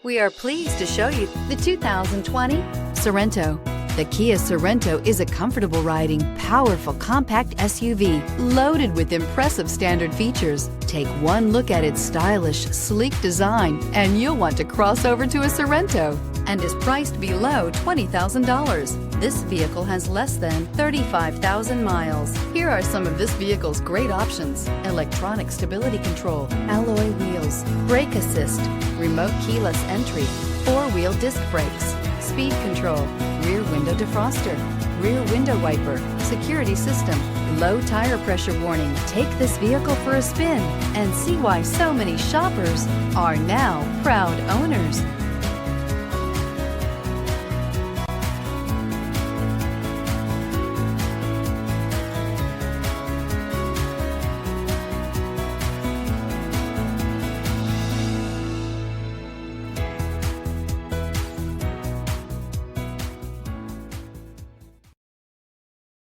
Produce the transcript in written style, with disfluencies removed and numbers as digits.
We are pleased to show you the 2020 Sorento. The Kia Sorento is a comfortable riding, powerful compact SUV loaded with impressive standard features. Take one look at its stylish, sleek design and you'll want to cross over to a Sorento, and is priced below $20,000. This vehicle has less than 35,000 miles. Here are some of this vehicle's great options: electronic stability control, alloy wheels, brake assist, remote keyless entry, four-wheel disc brakes, speed control, rear window defroster, rear window wiper, security system, low tire pressure warning. Take this vehicle for a spin and see why so many shoppers are now proud owners.